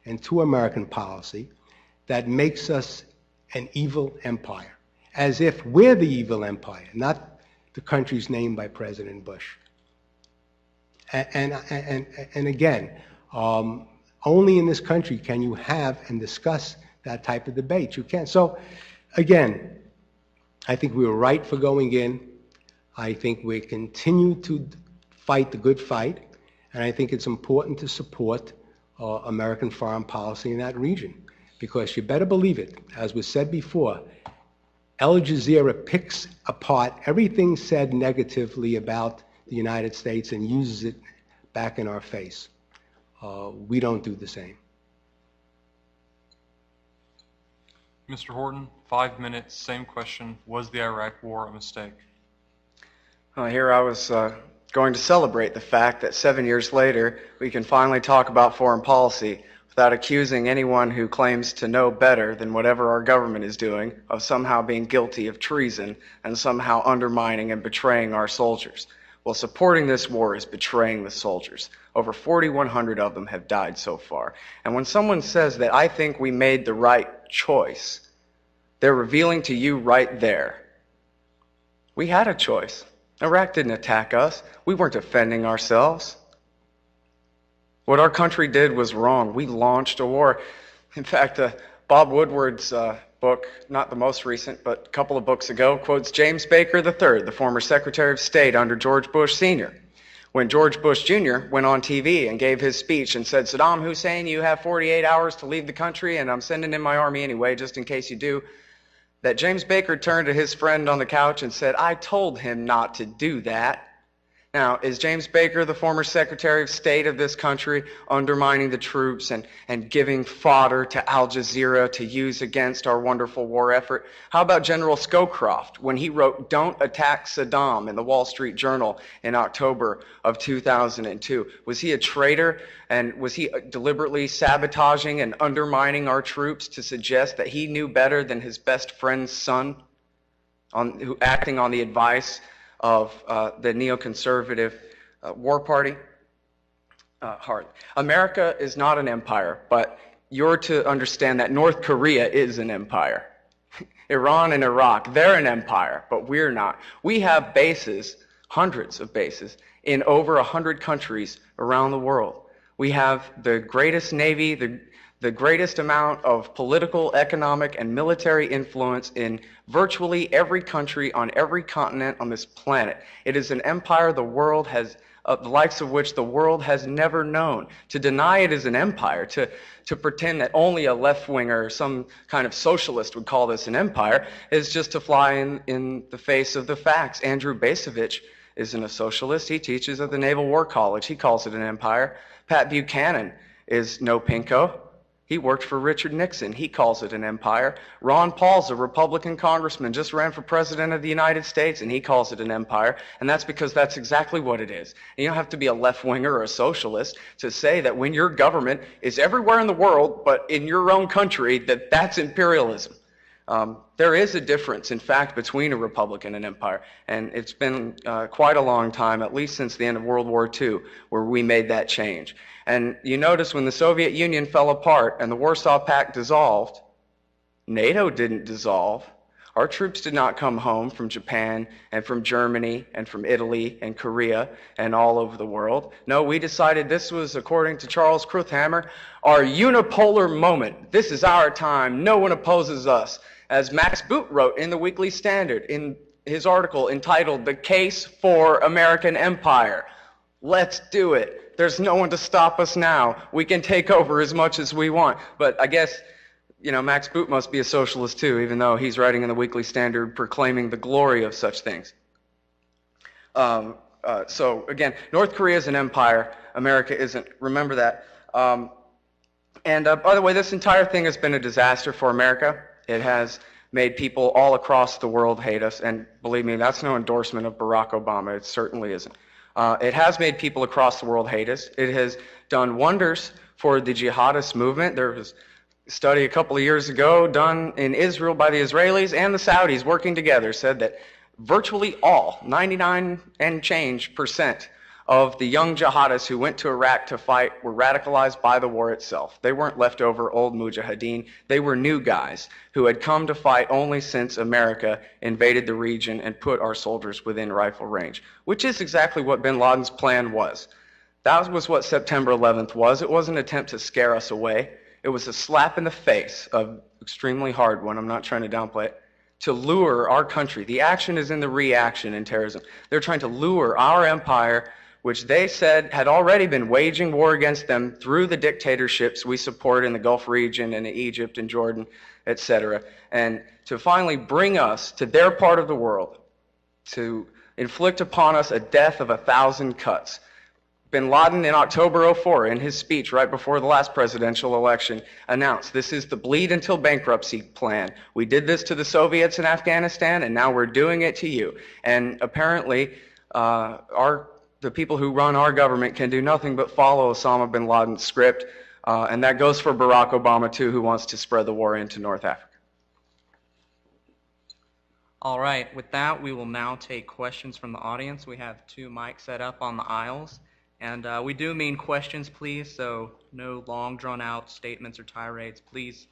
and to American policy that makes us an evil empire, as if we're the evil empire, not the countries named by President Bush. And again, only in this country can you have and discuss that type of debate. You can't. So, again, I think we were right for going in. I think we continue to fight the good fight, and I think it's important to support American foreign policy in that region, because you better believe it, as was said before, Al Jazeera picks apart everything said negatively about the United States and uses it back in our face. We don't do the same. Mr. Horton, 5 minutes, same question. Was the Iraq War a mistake? Here I was going to celebrate the fact that 7 years later we can finally talk about foreign policy without accusing anyone who claims to know better than whatever our government is doing of somehow being guilty of treason and somehow undermining and betraying our soldiers. Well, supporting this war is betraying the soldiers. Over 4,100 of them have died so far. And when someone says that I think we made the right choice, they're revealing to you right there, we had a choice. Iraq didn't attack us. We weren't defending ourselves. What our country did was wrong. We launched a war. In fact, Bob Woodward's book, not the most recent, but a couple of books ago, quotes James Baker III, the former Secretary of State under George Bush Sr. When George Bush Jr. went on TV and gave his speech and said, Saddam Hussein, you have 48 hours to leave the country, and I'm sending in my army anyway, just in case you do, that James Baker turned to his friend on the couch and said, I told him not to do that. Now, is James Baker, the former Secretary of State of this country, undermining the troops and giving fodder to Al Jazeera to use against our wonderful war effort? How about General Scowcroft when he wrote, Don't Attack Saddam in the Wall Street Journal in October of 2002? Was he a traitor, and was he deliberately sabotaging and undermining our troops to suggest that he knew better than his best friend's son, acting on the advice of the neoconservative war party? Hardly. America is not an empire, but you're to understand that North Korea is an empire. Iran and Iraq, they're an empire, but we're not. We have bases, hundreds of bases, in over 100 countries around the world. We have the greatest navy, the greatest amount of political, economic, and military influence in virtually every country on every continent on this planet. It is an empire the world has, the likes of which the world has never known. To deny it is an empire, to pretend that only a left-winger or some kind of socialist would call this an empire, is just to fly in the face of the facts. Andrew Bacevich isn't a socialist. He teaches at the Naval War College. He calls it an empire. Pat Buchanan is no pinko. He worked for Richard Nixon. He calls it an empire. Ron Paul's a Republican congressman, just ran for president of the United States, and he calls it an empire. And that's because that's exactly what it is. And you don't have to be a left-winger or a socialist to say that when your government is everywhere in the world, but in your own country, that's imperialism. There is a difference, in fact, between a republic and an empire. And it's been quite a long time, at least since the end of World War II, where we made that change. And you notice when the Soviet Union fell apart and the Warsaw Pact dissolved, NATO didn't dissolve. Our troops did not come home from Japan and from Germany and from Italy and Korea and all over the world. No, we decided this was, according to Charles Kruthammer, our unipolar moment. This is our time. No one opposes us. As Max Boot wrote in the Weekly Standard in his article entitled The Case for American Empire. Let's do it. There's no one to stop us now. We can take over as much as we want. But I guess, you know, Max Boot must be a socialist too, even though he's writing in the Weekly Standard proclaiming the glory of such things. So again, North Korea is an empire. America isn't. Remember that. By the way, this entire thing has been a disaster for America. It has made people all across the world hate us. And believe me, that's no endorsement of Barack Obama. It certainly isn't. It has made people across the world hate us. It has done wonders for the jihadist movement. There was a study a couple of years ago done in Israel by the Israelis and the Saudis working together, said that virtually all, 99 and change % of the young jihadists who went to Iraq to fight were radicalized by the war itself. They weren't leftover old mujahideen. They were new guys who had come to fight only since America invaded the region and put our soldiers within rifle range, which is exactly what bin Laden's plan was. That was what September 11th was. It was an attempt to scare us away. It was a slap in the face, an extremely hard one, I'm not trying to downplay it, to lure our country. The action is in the reaction in terrorism. They're trying to lure our empire, which they said had already been waging war against them through the dictatorships we support in the Gulf region and in Egypt and Jordan, etc., and to finally bring us to their part of the world, to inflict upon us a death of 1,000 cuts. Bin Laden in October 04, in his speech right before the last presidential election, announced this is the bleed until bankruptcy plan. We did this to the Soviets in Afghanistan, and now we're doing it to you. And apparently, the people who run our government can do nothing but follow Osama bin Laden's script, and that goes for Barack Obama too, who wants to spread the war into North Africa. All right, with that, we will now take questions from the audience. We have 2 mics set up on the aisles. And we do mean questions, please, so no long, drawn-out statements or tirades. Please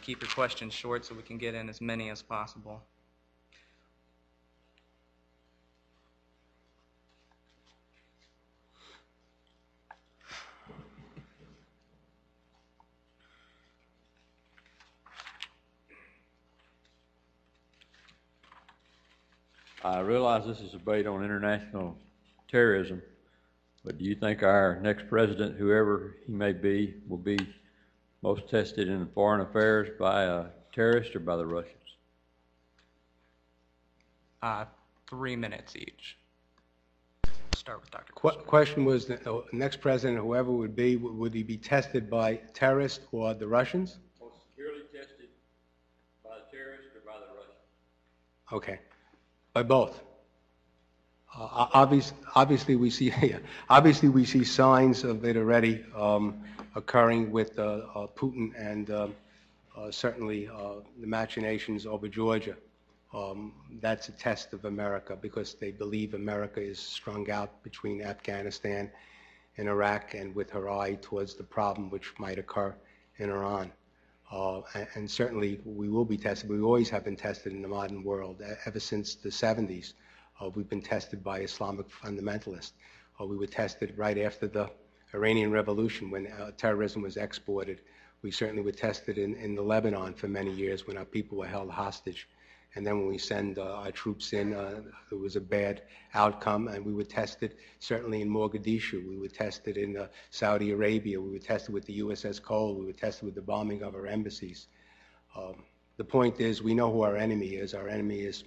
keep your questions short so we can get in as many as possible. I realize this is a debate on international terrorism, but do you think our next president, whoever he may be, will be most tested in foreign affairs by a terrorist or by the Russians? 3 minutes each. Start with Dr. Question was, the next president, whoever would he be tested by terrorists or the Russians? Most securely tested by the terrorists or by the Russians? Okay, by both. Obviously, we see signs of it already occurring with Putin and certainly the machinations over Georgia. That's a test of America because they believe America is strung out between Afghanistan and Iraq and with her eye towards the problem which might occur in Iran. And certainly we will be tested. We always have been tested in the modern world ever since the 70s. We've been tested by Islamic fundamentalists. We were tested right after the Iranian Revolution when terrorism was exported. We certainly were tested in the Lebanon for many years when our people were held hostage. And then when we send our troops in, it was a bad outcome. And we were tested certainly in Mogadishu. We were tested in Saudi Arabia. We were tested with the USS Cole. We were tested with the bombing of our embassies. The point is, we know who our enemy is. Our enemy is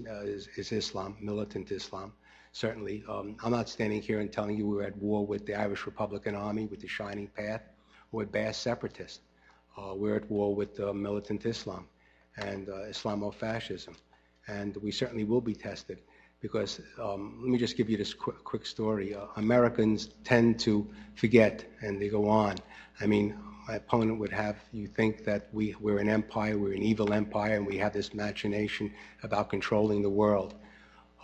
Islam, militant Islam. Certainly, I'm not standing here and telling you we're at war with the Irish Republican Army, with the Shining Path, or with Basque separatists. We're at war with militant Islam and Islamofascism. And we certainly will be tested because, let me just give you this quick story. Americans tend to forget and they go on. I mean, my opponent would have you think that we're an empire, we're an evil empire, and we have this machination about controlling the world.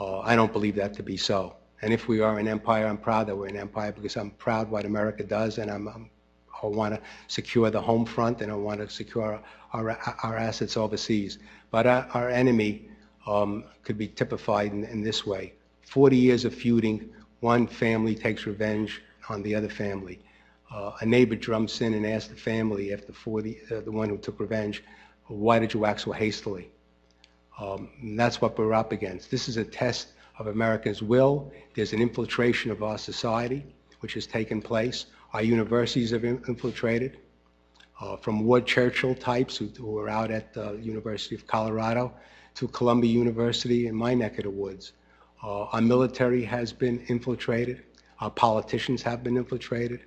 I don't believe that to be so. And if we are an empire, I'm proud that we're an empire because I'm proud what America does, and I want to secure the home front, and I want to secure our assets overseas. But our enemy could be typified in this way. 40 years of feuding, one family takes revenge on the other family. A neighbor jumps in and asks the family after the one who took revenge, why did you act so hastily? And that's what we're up against. This is a test of Americans' will. There's an infiltration of our society, which has taken place. Our universities have infiltrated, from Ward Churchill types who are out at the University of Colorado to Columbia University in my neck of the woods. Our military has been infiltrated. Our politicians have been infiltrated.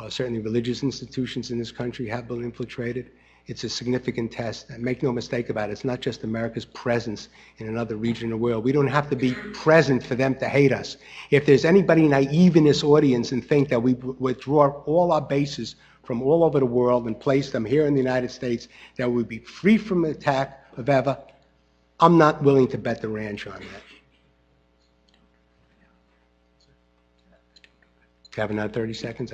Certainly religious institutions in this country have been infiltrated. It's a significant test. And make no mistake about it, it's not just America's presence in another region of the world. We don't have to be present for them to hate us. If there's anybody naive in this audience and think that we withdraw all our bases from all over the world and place them here in the United States, that we'd be free from attack of ever, I'm not willing to bet the ranch on that. have another 30 seconds?